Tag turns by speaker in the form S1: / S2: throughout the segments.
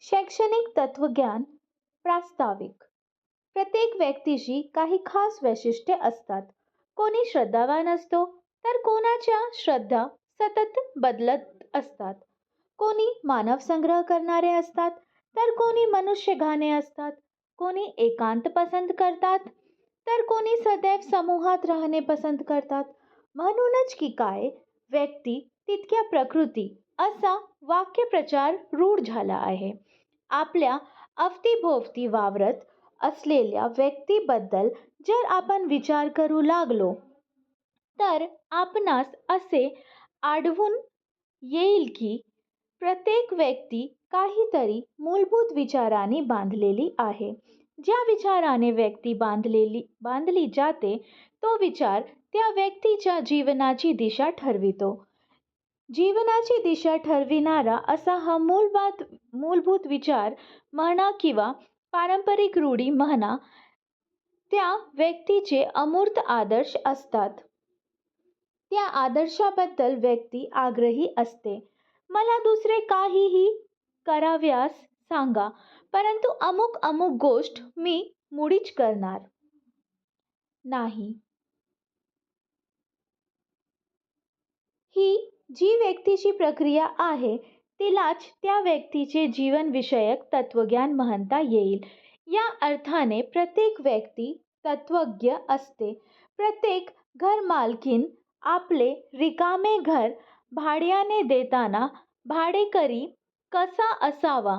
S1: शैक्षणिक तत्वज्ञान प्रास्ताविक. प्रत्येक व्यक्तीची काही खास वैशिष्ट्ये असतात. कोणी श्रद्धावान असतो, तर कोणाच्या श्रद्धा सतत बदलत असतात. कोणी मानव संग्रह करणारे असतात, तर कोणी मनुष्य घाणे असतात. कोणी एकांत पसंत करतात, तर कोणी सदैव समूहात राहणे पसंत करतात. म्हणूनच की काय, व्यक्ती तितक्या प्रकृती असा वाक्यप्रचार रूढ झाला आहे. आपल्या अवतीभोवती वावरत असलेल्या व्यक्तीबद्दल जर आपण विचार करू लागलो, तर आपणास असे आढळून येईल की प्रत्येक व्यक्ती काहीतरी मूलभूत विचारांनी बांधलेली आहे. ज्या विचाराने व्यक्ती बांधली जाते, तो विचार त्या व्यक्तीच्या जीवनाची दिशा ठरवितो. जीवनाची दिशा ठरविणारा असा हा मूलभूत विचार म्हणा किंवा पारंपरिक रूढी म्हणा, त्या व्यक्तीचे अमूर्त आदर्श असतात. त्या आदर्शाबद्दल व्यक्ती आग्रही असते. मला दुसरे काहीही कराव्यास सांगा, परंतु अमुक अमुक गोष्ट मी मुळीच करणार नाही. ही जी व्यक्तीची प्रक्रिया आहे, तिलाच त्या व्यक्तीचे जीवनविषयक तत्वज्ञान म्हणता येईल. या अर्थाने प्रत्येक व्यक्ती तत्वज्ञ असते. प्रत्येक घरमालकीण आपले रिकामे घर भाड्याने देताना भाडेकरी कसा असावा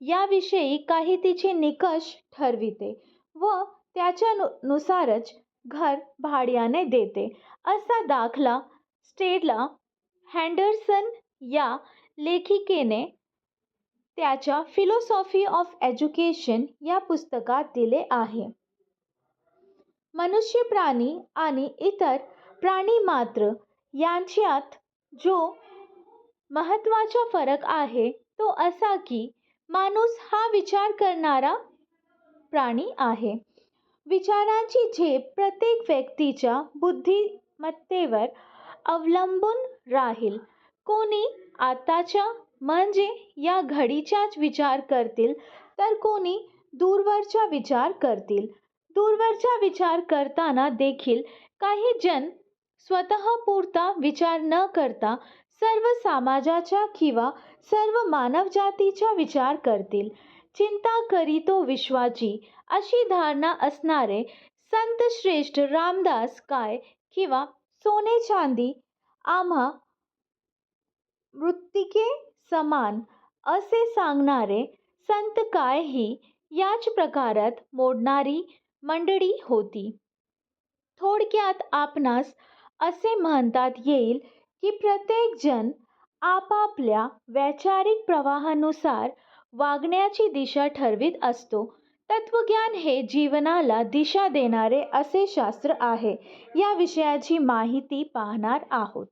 S1: याविषयी काही तिचे निकष ठरविते व त्याच्यानुसारच घर भाड्याने देते. असा दाखला स्टेला हँडरसन या लेखिकेने त्याच्या फिलॉसॉफी ऑफ एज्युकेशन या पुस्तकात दिले आहे. मनुष्य, प्राणी आणि इतर प्राणी मात्र यांच्यात जो महत्त्वाचा फरक आहे, तो असा की माणूस हा विचार करणारा प्राणी आहे. विचारांची झेप प्रत्येक व्यक्तीच्या बुद्धिमत्तेवर अवलंबून राहील. कोणी आताच्या म्हणजे या घडीचाच विचार करतील, तर कोणी दूरवरचा विचार करतील. दूरवरचा विचार करताना देखील काही जण स्वतःपुरता विचार न करता सर्व समाजाचा किंवा सर्व मानवजातीचा विचार करतील. चिंता करीतो विश्वाची अशी धारणा असणारे संत श्रेष्ठ रामदास काय किंवा सोने चांदी आम्हा मृत्तिके समान असे सांगणारे संत काय ही याच प्रकारात मोडणारी मंडळी होती. थोडक्यात आपणास असे म्हणतात येईल की प्रत्येक जण आपापल्या वैचारिक प्रवाहानुसार वागण्याची दिशा ठरवीत असतो. तत्वज्ञान हे जीवनाला दिशा देणारे असे शास्त्र आहे. या विषयाची माहिती पाहणार आहोत.